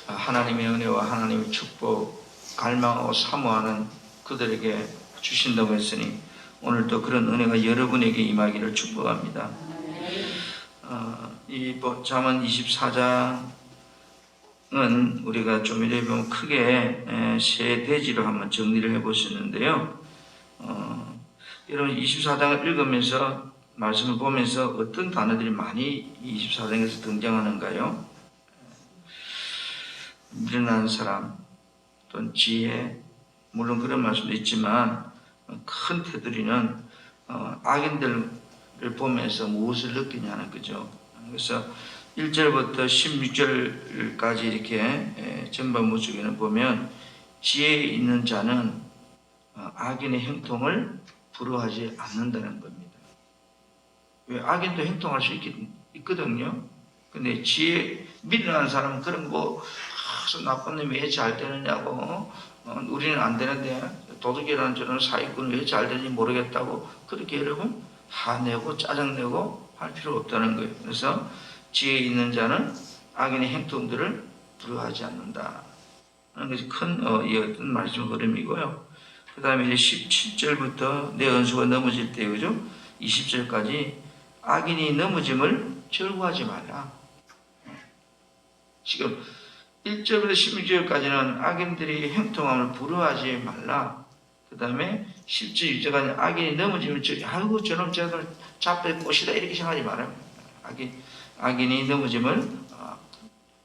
하나님의 은혜와 하나님의 축복 갈망하고 사모하는 그들에게 주신다고 했으니 오늘도 그런 은혜가 여러분에게 임하기를 축복합니다. 이 잠언 24장은 우리가 좀 이래 보면 크게 세 대지로 한번 정리를 해보시는데요. 여러분 24장을 읽으면서 말씀을 보면서 어떤 단어들이 많이 24장에서 등장하는가요? 미련한 사람, 또는 지혜, 물론 그런 말씀도 있지만 큰 테두리는 악인들을 보면서 무엇을 느끼냐는 거죠. 그래서 1절부터 16절까지 이렇게 전반부 쪽에는 보면 지혜 있는 자는 악인의 행동을 부러워하지 않는다는 겁니다. 왜? 악인도 행동할 수 있거든요. 근데 지혜, 미련한 사람은 그런 거 나쁜 놈이 왜 잘 되느냐고, 우리는 안 되는데 도둑이라는 저런 사기꾼은 왜 잘 되는지 모르겠다고 그렇게 여러분 화내고 짜증내고 할 필요 없다는 거예요. 그래서 지혜 있는 자는 악인의 행동들을 부러워하지 않는다 하는 것이 큰 어떤 말씀 흐름이고요. 그 다음에 이제 17절부터 내 원수가 넘어질 때, 그죠? 20절까지 악인이 넘어짐을 절구하지 말라. 지금 1절부터 16절까지는 악인들이 행동함을 부러워하지 말라. 그 다음에 10절 6절까지 악인이 넘어지면 아이고 저놈 저놈 잡배 꽃이다 이렇게 생각하지 말아요. 악인이 넘어짐을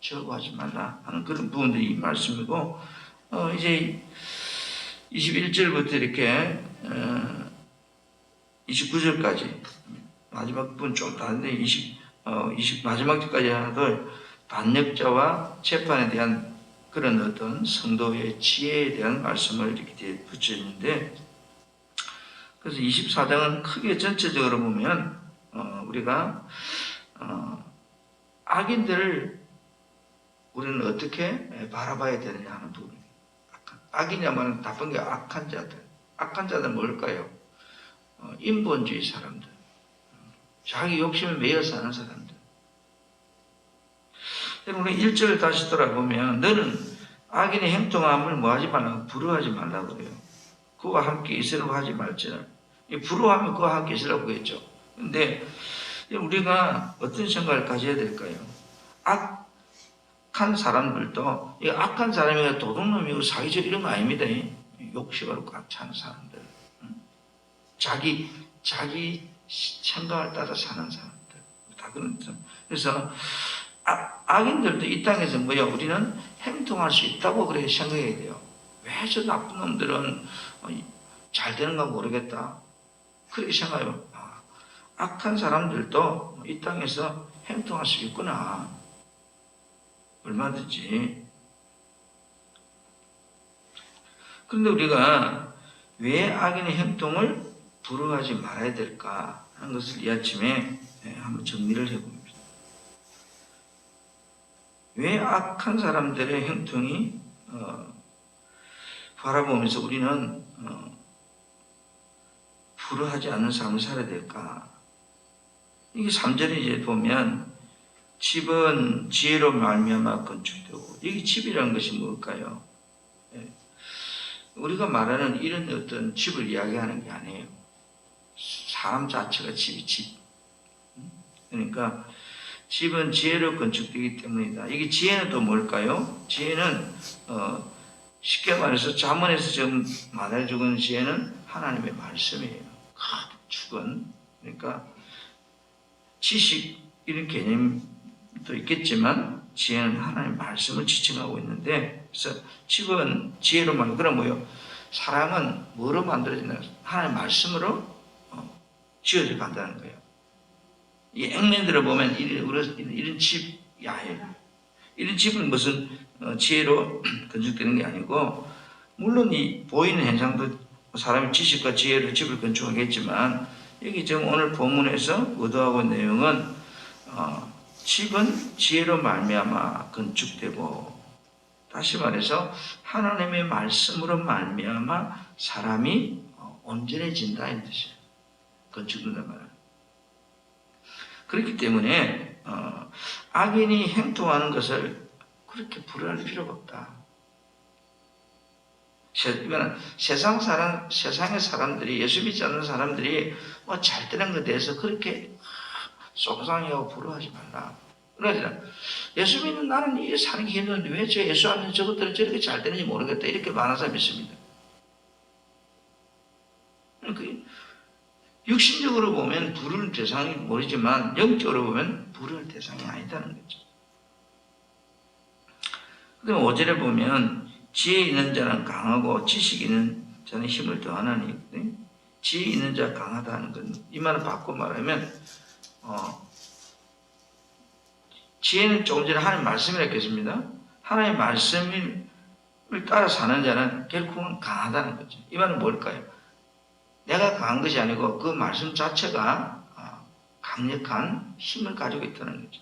절구하지 말라 하는 그런 부분들이 말씀이고, 이제 21절부터 이렇게 29절까지 마지막 부분 좀 다른데 마지막 절까지 하나 더 반역자와 재판에 대한 그런 어떤 성도의 지혜에 대한 말씀을 이렇게 붙여있는데, 그래서 24장은 크게 전체적으로 보면 우리가 악인들을 우리는 어떻게 바라봐야 되느냐 하는 부분입니다. 악이냐면 나쁜 게 악한 자들. 악한 자들은 뭘까요? 인본주의 사람들, 자기 욕심에 매여 사는 사람들. 우리 1절 다시 돌아보면 너는 악인의 행동함을 뭐하지 말라고, 부러워하지 말라고 그래요. 그와 함께 있으라고 하지 말지는. 부러워하면 그와 함께 있으라고 했죠. 근데 우리가 어떤 생각을 가져야 될까요? 악한 사람들도, 악한 사람이 도둑놈이고 사기적 이런 거 아닙니다. 욕심으로 꽉 찬 사람들, 자기 생각을 따라 사는 사람들, 다 그런 점. 그래서 악인들도 이 땅에서 우리는 행동할 수 있다고 그렇게 생각해야 돼요. 왜 저 나쁜 놈들은 잘 되는가 모르겠다 그렇게 생각해요. 악한 사람들도 이 땅에서 행동할 수 있구나, 얼마든지. 그런데 우리가 왜 악인의 행동을 부러워하지 말아야 될까 하는 것을 이 아침에 한번 정리를 해봅니다. 왜 악한 사람들의 행동이 바라보면서 우리는 부러워하지 않는 삶을 살아야 될까? 이게 3절에 이제 보면 집은 지혜로 말미암아 건축되고, 이게 집이라는 것이 뭘까요? 우리가 말하는 이런 어떤 집을 이야기하는 게 아니에요. 사람 자체가 집. 그러니까 집은 지혜로 건축되기 때문이다. 이게 지혜는 또 뭘까요? 지혜는 쉽게 말해서 잠언에서 지금 말해주고 있는 지혜는 하나님의 말씀이에요. 축은, 그러니까 지식 이런 개념도 있겠지만 지혜는 하나님의 말씀을 지칭하고 있는데, 그래서 집은 지혜로 만들, 그럼 뭐요? 사람은 뭐로 만들어지나? 하나님의 말씀으로 지어져 간다는 거예요. 이 앵맨들을 보면 이런 집, 이런 집은 무슨 지혜로 건축되는 게 아니고, 물론 이 보이는 현상도 사람의 지식과 지혜로 집을 건축하겠지만, 여기 지금 오늘 본문에서 의도하고 있는 내용은 집은 지혜로 말미암아 건축되고, 다시 말해서 하나님의 말씀으로 말미암아 사람이 온전해진다 이 뜻이에요. 건축된단 말이에요. 그렇기 때문에 악인이 행동하는 것을 그렇게 불안할 필요가 없다. 이거는 세상의 사람들이, 예수 믿지 않는 사람들이 뭐 잘 되는 것에 대해서 그렇게 속상해하고 부러워하지 말라. 그러잖아. 예수 믿는 나는 이게 사는 게 힘든데 왜 저 예수 안 믿는 저것들은 저렇게 잘 되는지 모르겠다. 이렇게 많은 사람이 있습니다. 육신적으로 보면 부를 대상이 모르지만 영적으로 보면 부를 대상이 아니다는 거죠. 그다음에 5절에 보면 지혜 있는 자는 강하고 지식 있는 자는 힘을 더하나니, 지혜 있는 자가 강하다는 건 이 말을 바꿔 말하면 지혜는 조금 전에 하나님 말씀이라 했습니다. 하나님의 말씀을 따라 사는 자는 결국은 강하다는 거죠. 이 말은 뭘까요? 내가 강한 것이 아니고 그 말씀 자체가 강력한 힘을 가지고 있다는 거죠.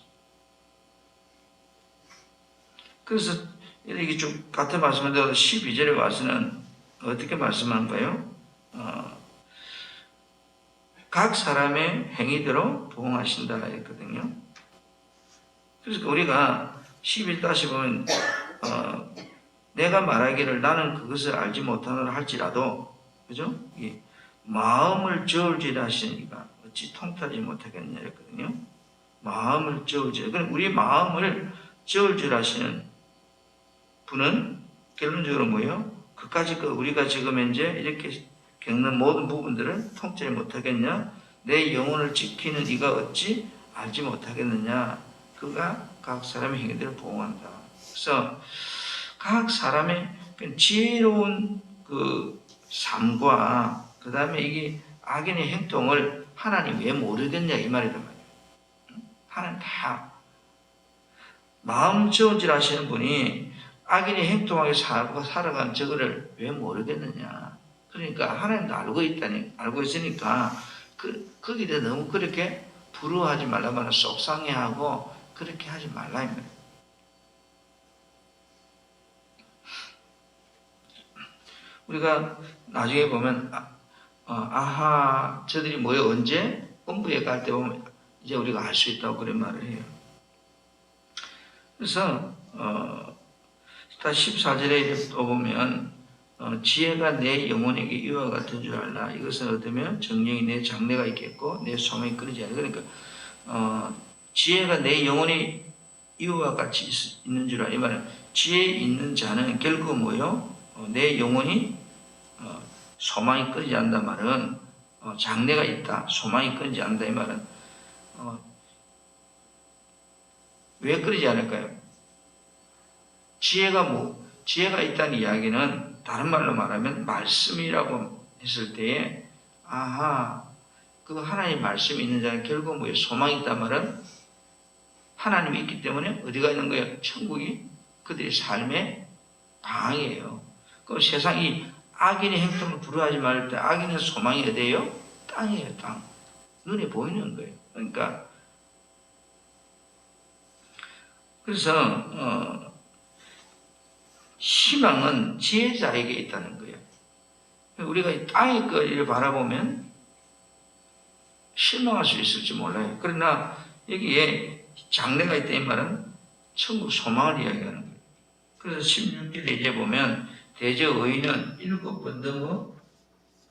그래서 이렇게 쭉 같은 말씀을 들어서 12절에 와서는 어떻게 말씀한가요? 각 사람의 행위대로 보응하신다 했거든요. 그래서 우리가 11 다시 보면 내가 말하기를 나는 그것을 알지 못하노라 할지라도, 그죠? 마음을 저울지라 하시니까 어찌 통달하지 못하겠냐 했거든요. 마음을 저울지라. 그럼 우리 마음을 저울지라 하시는 분은 결론적으로 뭐예요? 그까지 우리가 지금 현재 이렇게 겪는 모든 부분들을 통째를 못하겠냐? 내 영혼을 지키는 이가 어찌 알지 못하겠느냐? 그가 각 사람의 행위들을 보응한다. 그래서 각 사람의 지혜로운 그 삶과 그 다음에 이게 악인의 행동을 하나님 왜 모르겠냐 이 말이란 말이에요. 하나님 다 마음 저울질 하시는 분이 악인이 행동하게 살아간 저거를 왜 모르겠느냐. 그러니까 하나님도 알고 있으니까 거기에 대해 너무 그렇게 부러워하지 말라, 속상해하고 그렇게 하지 말라 이 말이에요. 우리가 나중에 보면 아하 저들이 뭐예요? 언제? 본부에 갈 때 보면 이제 우리가 알 수 있다고 그런 말을 해요. 그래서 14절에 또 보면 지혜가 내 영혼에게 이와 같은 줄 알라. 이것은 얻으면 정령이 내 장래가 있겠고 내 소망이 끊이지 않아. 그러니까 지혜가 내 영혼이 이와 같이 있는 줄 알라. 이 말은 지혜 있는 자는 결국 뭐요? 내 영혼이 소망이 끊이지 않는다 말은 장래가 있다. 소망이 끊이지 않는다 이 말은 왜 끊이지 않을까요? 지혜가 있다는 이야기는 다른 말로 말하면 말씀이라고 했을 때에 아하 그 하나님 말씀이 있는 자는 결국 뭐예요? 소망이 있단 말은 하나님이 있기 때문에 어디가 있는 거예요? 천국이 그들의 삶의 방이에요. 그 세상이 악인의 행동을 부러워하지 말을 때 악인의 소망이 어디예요? 땅이에요. 땅. 눈에 보이는 거예요. 그러니까 그래서 희망은 지혜자에게 있다는 거예요. 우리가 이 땅의 거리를 바라보면 실망할 수 있을지 몰라요. 그러나 여기에 장래가 있다 이 말은 천국 소망을 이야기하는 거예요. 그래서 16절에 이제 보면 대저 의인은 7번 넘어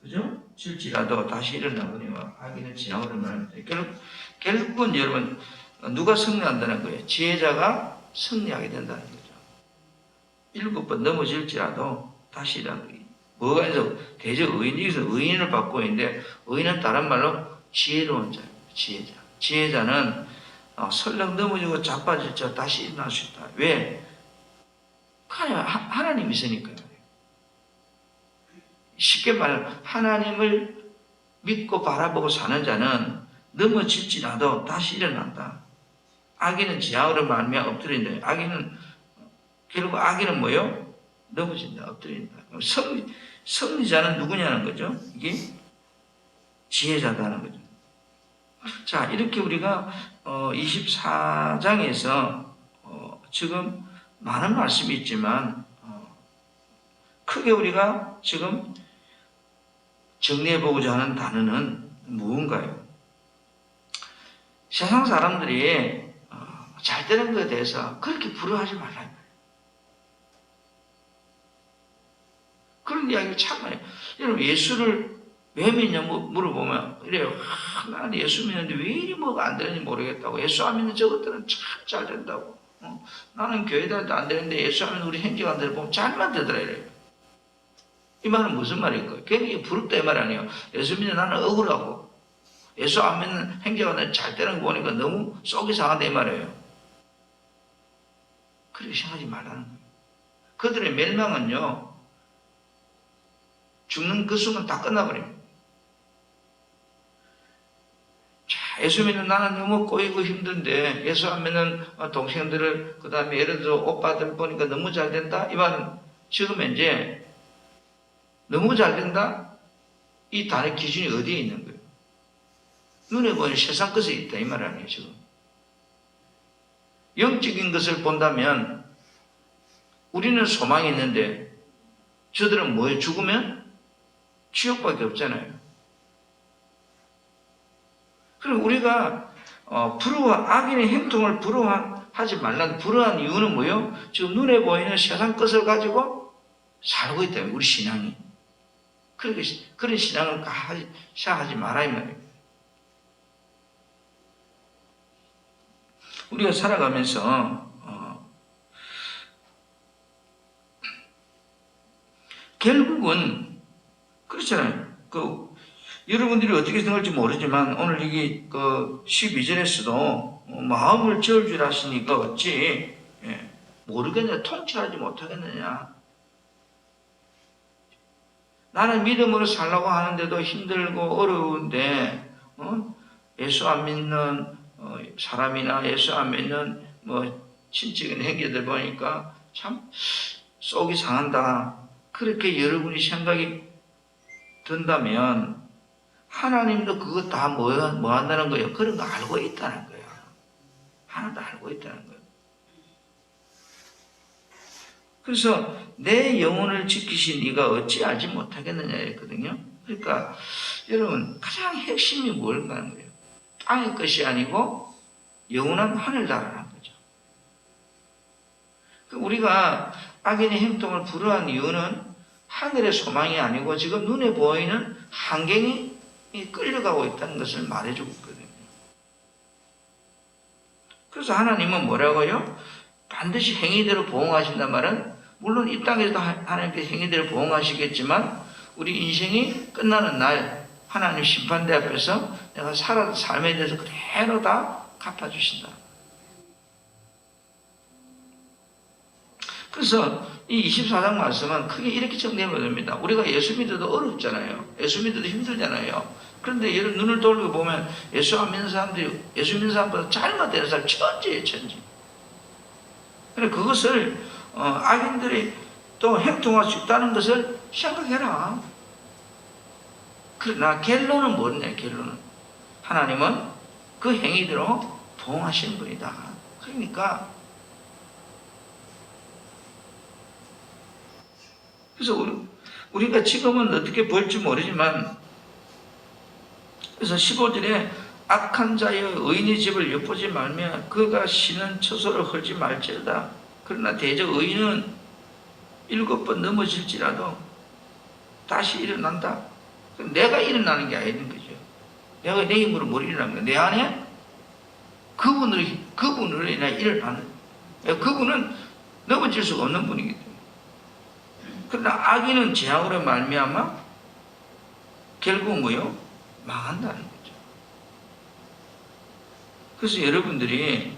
그죠? 질지라도 다시 일어나보니와 악인은 지나오는 말입니다. 결국은 여러분 누가 승리한다는 거예요? 지혜자가 승리하게 된다는 거죠. 7번 넘어질지라도 다시 일어나는 거예요. 뭐가 해서 대저 의인이기서 의인을 받고 있는데 의인은 다른 말로 지혜로운 자예요. 지혜자. 지혜자는 설령 넘어지고 자빠질지라도 다시 일어날 수 있다. 왜? 하나님이 있으니까요. 쉽게 말하면 하나님을 믿고 바라보고 사는 자는 넘어질지라도 다시 일어난다. 악인은 지하로 말미암아 엎드린다. 결국 악인은 뭐요? 넘어진다. 엎드린다. 승리자는 누구냐는 거죠. 이게 지혜자다는 거죠. 자, 이렇게 우리가 24장에서 지금 많은 말씀이 있지만 크게 우리가 지금 정리해보고자 하는 단어는 무언가요? 세상 사람들이 잘 되는 것에 대해서 그렇게 부러워하지 말라. 그런 이야기를 참 많이 해요. 여러분, 예수를 왜 믿냐 물어보면 이래요. 나는 예수 믿는데 왜 이리 뭐가 안 되는지 모르겠다고. 예수 안 믿는 저것들은 참 잘 된다고. 나는 교회 다녀도 안 되는데 예수 안 믿는 우리 행정관들 보면 잘만 되더라 이래요. 이 말은 무슨 말일까요? 굉장히 부럽다 이 말 아니에요. 예수 믿는 나는 억울하고 예수 안 믿는 행정관들 잘 되는 거 보니까 너무 속이 상한다 이 말이에요. 그렇게 생각하지 말라는 거예요. 그들의 멸망은요, 죽는 그 순간 다 끝나버립니다. 자, 예수 믿는 나는 너무 꼬이고 힘든데 예수 안 믿는 동생들을 그 다음에 예를 들어 오빠들 보니까 너무 잘 된다? 이 말은 지금 이제 너무 잘 된다? 이 단의 기준이 어디에 있는 거예요? 눈에 보이는 세상 것에 있다 이 말 아니에요 지금. 영적인 것을 본다면 우리는 소망이 있는데 저들은 뭐예요? 죽으면 지옥밖에 없잖아요. 그리고 우리가 악인의 행동을 부러워하지 말라는 부러워한 이유는 뭐예요? 지금 눈에 보이는 세상 것을 가지고 살고 있다면 우리 신앙이. 그런 신앙을 시작하지 마라 이 말이에요. 우리가 살아가면서 결국은 그렇잖아요. 여러분들이 어떻게 생각할지 모르지만 오늘 여기 12절에서도 마음을 저을 줄 아시니까 어찌 모르겠냐 통치하지 못하겠느냐. 나는 믿음으로 살라고 하는데도 힘들고 어려운데 예수 안 믿는 사람이나 예수 안 믿는 친척인 행제들 보니까 참 속이 상한다. 그렇게 여러분이 생각이 든다면 하나님도 그거 다 뭐 한다는 거예요? 그런 거 알고 있다는 거예요. 하나도 알고 있다는 거예요. 그래서 내 영혼을 지키신 네가 어찌 알지 못하겠느냐 했거든요. 그러니까 여러분 가장 핵심이 뭘까 하는 거예요. 땅의 것이 아니고 영원한 하늘나라라는 거죠. 우리가 악인의 행동을 불허한 이유는 하늘의 소망이 아니고 지금 눈에 보이는 환경이 끌려가고 있다는 것을 말해주고 있거든요. 그래서 하나님은 뭐라고요? 반드시 행위대로 보응하신단 말은 물론 이 땅에서도 하나님께서 행위대로 보응하시겠지만 우리 인생이 끝나는 날 하나님 심판대 앞에서 내가 살아온 삶에 대해서 그대로 다 갚아주신다. 그래서 이 24장 말씀은 크게 이렇게 정리하면 됩니다. 우리가 예수 믿어도 어렵잖아요. 예수 믿어도 힘들잖아요. 그런데 여러분 눈을 돌려보면 예수 안 믿는 사람들이 예수 믿는 사람보다 잘못되는 사람 천지예요, 천지. 그래서 그것을 악인들이 또 행동할 수 있다는 것을 생각해라. 그러나 결론은 뭐냐, 결론은. 하나님은 그 행위대로 보응하시는 분이다. 그러니까 그래서 우리가 지금은 어떻게 볼지 모르지만 그래서 15절에 악한 자의 의인의 집을 엿보지 말며 그가 쉬는 처소를 헐지 말지어다. 그러나 대저 의인은 7번 넘어질지라도 다시 일어난다. 내가 일어나는 게 아닌 거죠. 내가 내 힘으로 못 일어나는 거야. 내 안에 그분으로 인해 일어나는. 그분은 넘어질 수가 없는 분이기 때문에. 그러나 악인은 재앙으로 말미암아 결국 뭐요? 망한다는 거죠. 그래서 여러분들이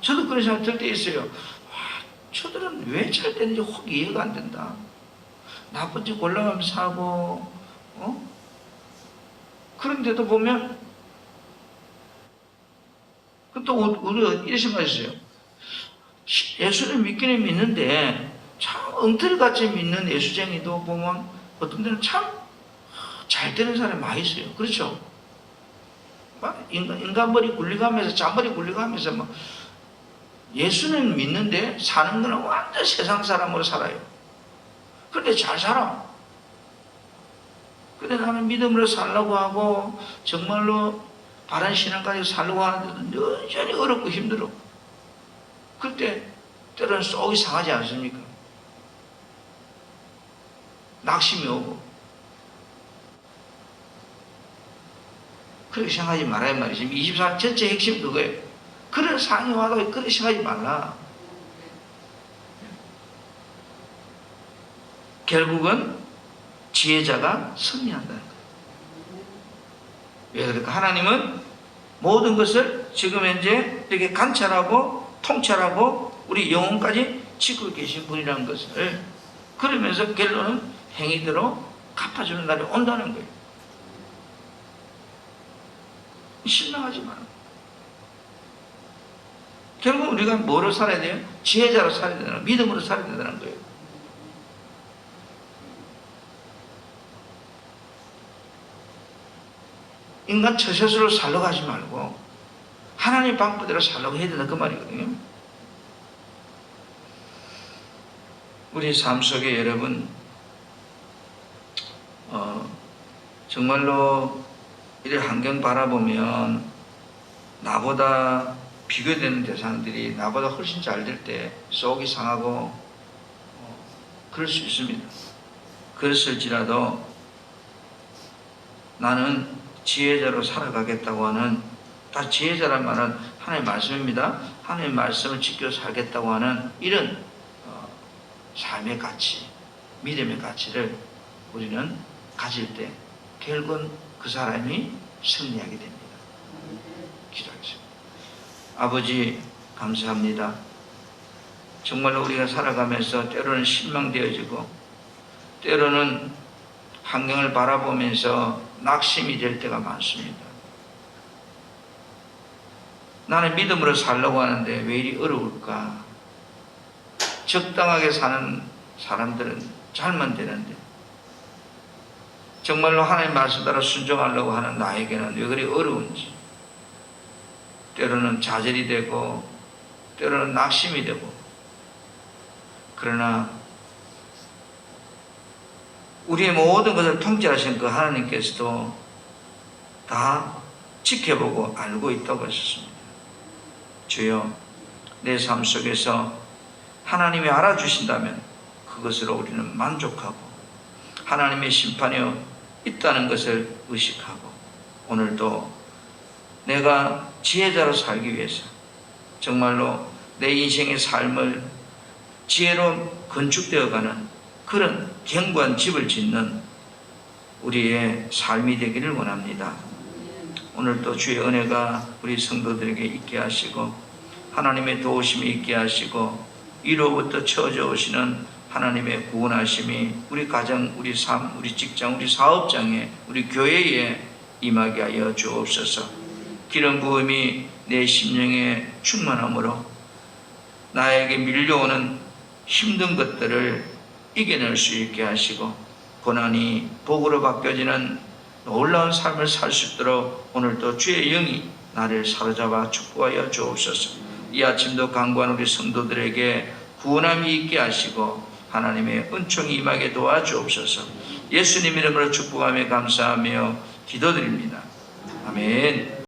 저도 그런 생각 들 때 있어요. 저들은 왜 잘 되는지 혹 이해가 안 된다. 나쁜 짓 골라가면서 사고 그런데도 보면 또 우리가 이런 생각했어요. 예수를 믿기는 믿는데 참 엉터리같이 믿는 예수쟁이도 보면 어떤 데는 참 잘 되는 사람이 많이 있어요. 그렇죠? 막 인간머리 굴리가면서 잔머리 굴리가면서 막 예수는 믿는데 사는 거는 완전 세상 사람으로 살아요. 그런데 잘 살아. 근데 나는 믿음으로 살려고 하고 정말로 바른 신앙 가지고 살려고 하는데도 여전히 어렵고 힘들어. 그때 때로는 속이 상하지 않습니까? 낙심이 오고 그렇게 생각하지 말아야 말이지. 24년 전체 핵심 그거예요. 그런 상황이 와도 그렇게 생각하지 말라. 결국은 지혜자가 승리한다는 거예요. 왜 그럴까? 하나님은 모든 것을 지금 현재 이렇게 관찰하고 통찰하고 우리 영혼까지 지고 계신 분이라는 것을, 그러면서 결론은 행위대로 갚아주는 날이 온다는 거예요. 실망하지 마라. 결국 우리가 뭐로 살아야 돼요? 지혜자로 살아야 되나? 믿음으로 살아야 된다는 거예요. 인간 처세술로 살려고 하지 말고 하나님 방법대로 살려고 해야 된다 그 말이거든요. 우리 삶 속에 여러분 정말로 이런 환경 바라보면 나보다 비교되는 대상들이 나보다 훨씬 잘 될 때 속이 상하고 그럴 수 있습니다. 그랬을지라도 나는 지혜자로 살아가겠다고 하는, 다 지혜자란 말은 하나님의 말씀입니다. 하나님의 말씀을 지켜 살겠다고 하는 이런 삶의 가치, 믿음의 가치를 우리는 가질 때 결국은 그 사람이 승리하게 됩니다. 기도하겠습니다. 아버지 감사합니다. 정말로 우리가 살아가면서 때로는 실망되어지고 때로는 환경을 바라보면서 낙심이 될 때가 많습니다. 나는 믿음으로 살려고 하는데 왜 이리 어려울까? 적당하게 사는 사람들은 잘만 되는데 정말로 하나님 말씀 따라 순종하려고 하는 나에게는 왜 그리 어려운지, 때로는 좌절이 되고 때로는 낙심이 되고, 그러나 우리의 모든 것을 통제하신 그 하나님께서도 다 지켜보고 알고 있다고 하셨습니다. 주여, 내 삶 속에서 하나님이 알아주신다면 그것으로 우리는 만족하고 하나님의 심판이 있다는 것을 의식하고 오늘도 내가 지혜자로 살기 위해서 정말로 내 인생의 삶을 지혜로 건축되어가는 그런 견고한 집을 짓는 우리의 삶이 되기를 원합니다. 오늘도 주의 은혜가 우리 성도들에게 있게 하시고 하나님의 도우심이 있게 하시고 위로부터 쳐져 오시는 하나님의 구원하심이 우리 가정, 우리 삶, 우리 직장, 우리 사업장에, 우리 교회에 임하게 하여 주옵소서. 기름 부음이 내 심령에 충만함으로 나에게 밀려오는 힘든 것들을 이겨낼 수 있게 하시고 고난이 복으로 바뀌어지는 놀라운 삶을 살 수 있도록 오늘도 주의 영이 나를 사로잡아 축복하여 주옵소서. 이 아침도 강구한 우리 성도들에게 구원함이 있게 하시고 하나님의 은총이 임하게 도와주옵소서. 예수님 이름으로 축복하며 감사하며 기도드립니다. 아멘.